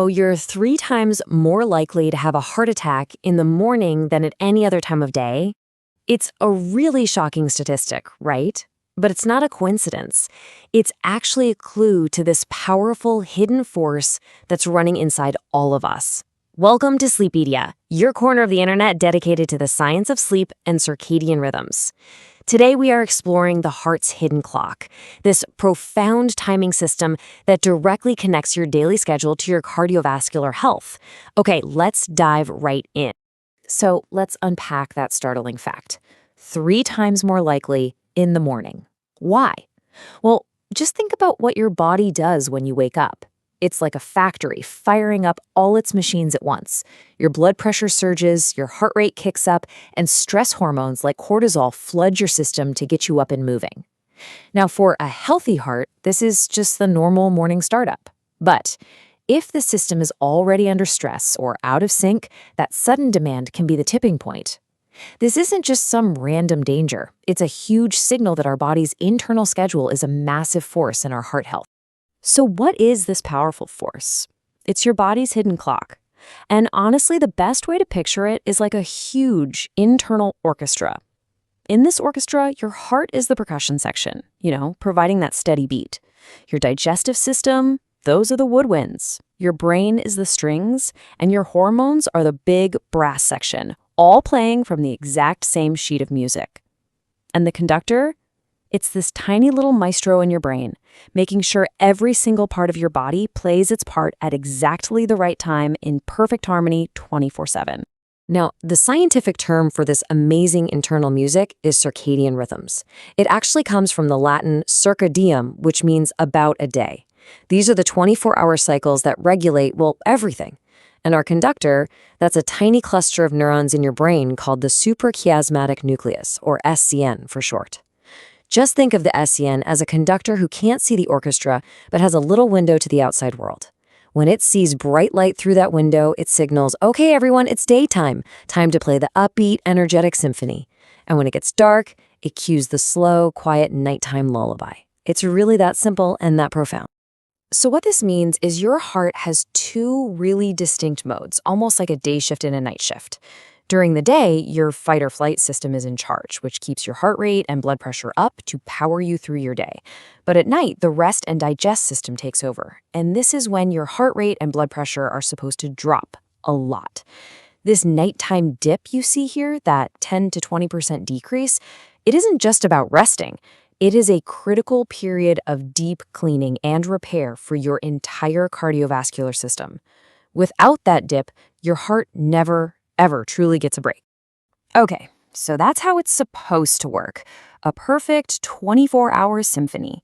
Oh, you're 3 times more likely to have a heart attack in the morning than at any other time of day. It's a really shocking statistic, right? But it's not a coincidence. It's actually a clue to this powerful hidden force that's running inside all of us. Welcome to Sleepedia, your corner of the internet dedicated to the science of sleep and circadian rhythms. Today we are exploring the heart's hidden clock, this profound timing system that directly connects your daily schedule to your cardiovascular health. Okay, let's dive right in. So let's unpack that startling fact. 3 times more likely in the morning. Why? Well, just think about what your body does when you wake up. It's like a factory firing up all its machines at once. Your blood pressure surges, your heart rate kicks up, and stress hormones like cortisol flood your system to get you up and moving. Now, for a healthy heart, this is just the normal morning startup. But if the system is already under stress or out of sync, that sudden demand can be the tipping point. This isn't just some random danger. It's a huge signal that our body's internal schedule is a massive force in our heart health. So what is this powerful force? It's your body's hidden clock. And honestly, the best way to picture it is like a huge internal orchestra. In this orchestra, your heart is the percussion section, providing that steady beat. Your digestive system, those are the woodwinds. Your brain is the strings, and your hormones are the big brass section, all playing from the exact same sheet of music. And the conductor? It's this tiny little maestro in your brain, making sure every single part of your body plays its part at exactly the right time in perfect harmony 24/7. Now, the scientific term for this amazing internal music is circadian rhythms. It actually comes from the Latin circadium, which means about a day. These are the 24-hour cycles that regulate, everything. And our conductor, that's a tiny cluster of neurons in your brain called the suprachiasmatic nucleus, or SCN for short. Just think of the SCN as a conductor who can't see the orchestra, but has a little window to the outside world. When it sees bright light through that window, it signals, okay, everyone, it's daytime, time to play the upbeat, energetic symphony. And when it gets dark, it cues the slow, quiet nighttime lullaby. It's really that simple and that profound. So what this means is your heart has 2 really distinct modes, almost like a day shift and a night shift. During the day, your fight or flight system is in charge, which keeps your heart rate and blood pressure up to power you through your day. But at night, the rest and digest system takes over. And this is when your heart rate and blood pressure are supposed to drop a lot. This nighttime dip you see here, that 10 to 20% decrease, it isn't just about resting. It is a critical period of deep cleaning and repair for your entire cardiovascular system. Without that dip, your heart never ever truly gets a break. Okay, so that's how it's supposed to work. A perfect 24-hour symphony.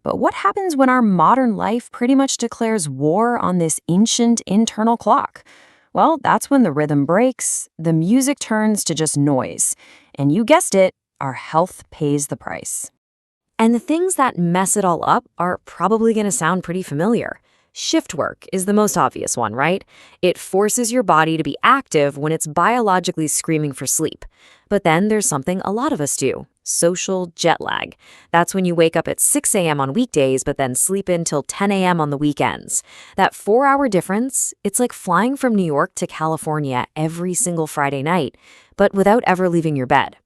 But what happens when our modern life pretty much declares war on this ancient internal clock? Well, that's when the rhythm breaks, the music turns to just noise. And you guessed it, our health pays the price. And the things that mess it all up are probably going to sound pretty familiar. Shift work is the most obvious one, right? It forces your body to be active when it's biologically screaming for sleep. But then there's something a lot of us do, social jet lag. That's when you wake up at 6 a.m. on weekdays, but then sleep in till 10 a.m. on the weekends. That 4-hour difference, it's like flying from New York to California every single Friday night, but without ever leaving your bed.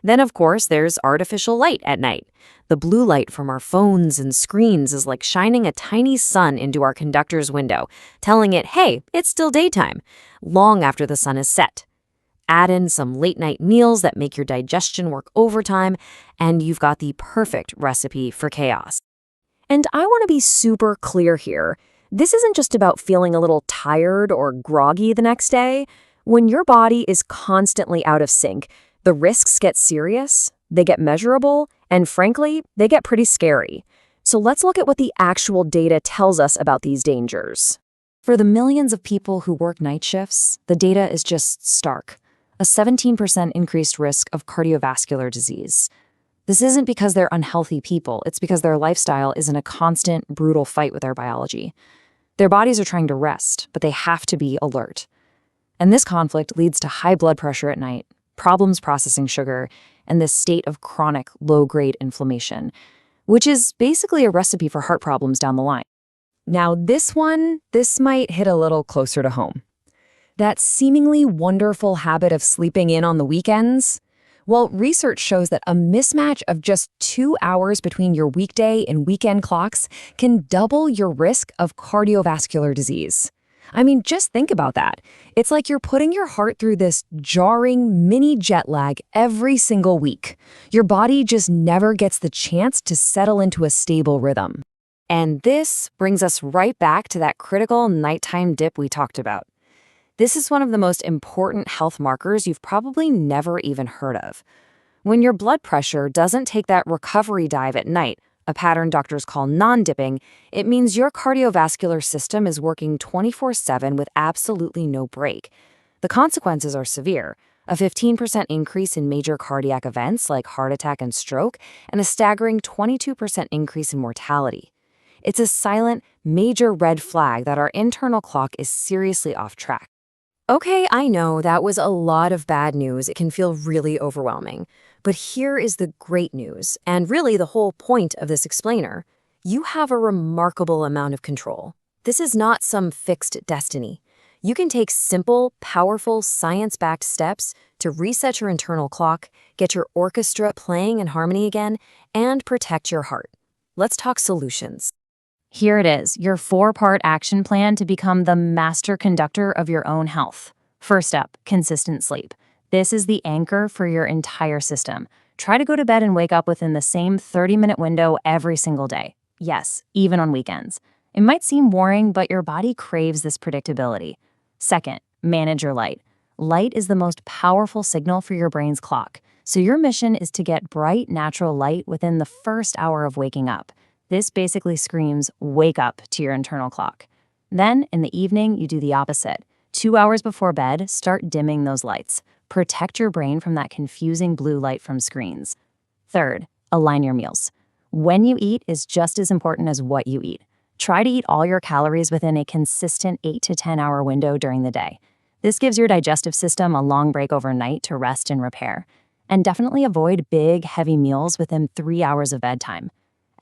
Then, of course, there's artificial light at night. The blue light from our phones and screens is like shining a tiny sun into our conductor's window, telling it, hey, it's still daytime, long after the sun is set. Add in some late-night meals that make your digestion work overtime, and you've got the perfect recipe for chaos. And I want to be super clear here. This isn't just about feeling a little tired or groggy the next day. When your body is constantly out of sync, the risks get serious, they get measurable, and frankly, they get pretty scary. So let's look at what the actual data tells us about these dangers. For the millions of people who work night shifts, the data is just stark. A 17% increased risk of cardiovascular disease. This isn't because they're unhealthy people, it's because their lifestyle is in a constant, brutal fight with their biology. Their bodies are trying to rest, but they have to be alert. And this conflict leads to high blood pressure at night, problems processing sugar, and this state of chronic low-grade inflammation, which is basically a recipe for heart problems down the line. Now this might hit a little closer to home. That seemingly wonderful habit of sleeping in on the weekends? Well, research shows that a mismatch of just 2 hours between your weekday and weekend clocks can double your risk of cardiovascular disease. I mean, just think about that. It's like you're putting your heart through this jarring mini jet lag every single week. Your body just never gets the chance to settle into a stable rhythm. And this brings us right back to that critical nighttime dip we talked about. This is one of the most important health markers you've probably never even heard of. When your blood pressure doesn't take that recovery dive at night, a pattern doctors call non-dipping, it means your cardiovascular system is working 24/7 with absolutely no break. The consequences are severe: a 15% increase in major cardiac events like heart attack and stroke, and a staggering 22% increase in mortality. It's a silent, major red flag that our internal clock is seriously off track. Okay, I know that was a lot of bad news. It can feel really overwhelming. But here is the great news, and really the whole point of this explainer. You have a remarkable amount of control. This is not some fixed destiny. You can take simple, powerful, science-backed steps to reset your internal clock, get your orchestra playing in harmony again, and protect your heart. Let's talk solutions. Here it is, your 4-part action plan to become the master conductor of your own health. First up, consistent sleep. This is the anchor for your entire system. Try to go to bed and wake up within the same 30-minute window every single day. Yes, even on weekends. It might seem boring, but your body craves this predictability. Second, manage your light. Light is the most powerful signal for your brain's clock, so your mission is to get bright, natural light within the first hour of waking up. This basically screams, wake up, to your internal clock. Then, in the evening, you do the opposite. 2 hours before bed, start dimming those lights. Protect your brain from that confusing blue light from screens. Third, align your meals. When you eat is just as important as what you eat. Try to eat all your calories within a consistent 8 to 10 hour window during the day. This gives your digestive system a long break overnight to rest and repair. And definitely avoid big, heavy meals within 3 hours of bedtime.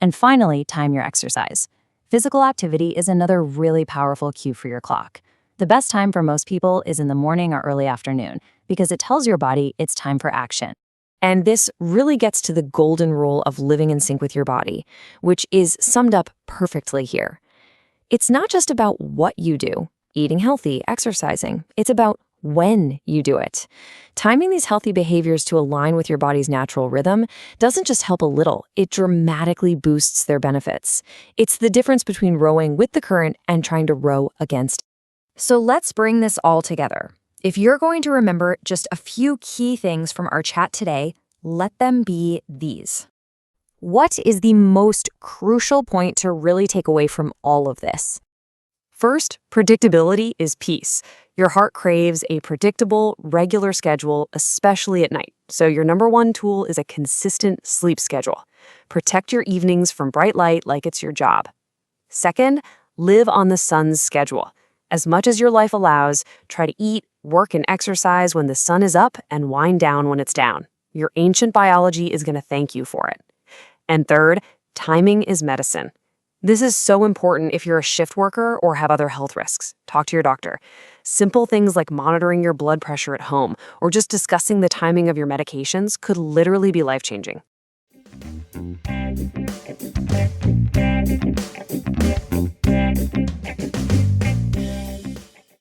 And finally, time your exercise. Physical activity is another really powerful cue for your clock. The best time for most people is in the morning or early afternoon because it tells your body it's time for action. And this really gets to the golden rule of living in sync with your body, which is summed up perfectly here. It's not just about what you do, eating healthy, exercising. It's about when you do it. Timing these healthy behaviors to align with your body's natural rhythm doesn't just help a little, it dramatically boosts their benefits. It's the difference between rowing with the current and trying to row against it. So let's bring this all together. If you're going to remember just a few key things from our chat today, let them be these. What is the most crucial point to really take away from all of this? First, predictability is peace. Your heart craves a predictable, regular schedule, especially at night. So your number one tool is a consistent sleep schedule. Protect your evenings from bright light like it's your job. Second, live on the sun's schedule. As much as your life allows, try to eat, work, and exercise when the sun is up and wind down when it's down. Your ancient biology is going to thank you for it. And third, timing is medicine. This is so important if you're a shift worker or have other health risks. Talk to your doctor. Simple things like monitoring your blood pressure at home or just discussing the timing of your medications could literally be life-changing.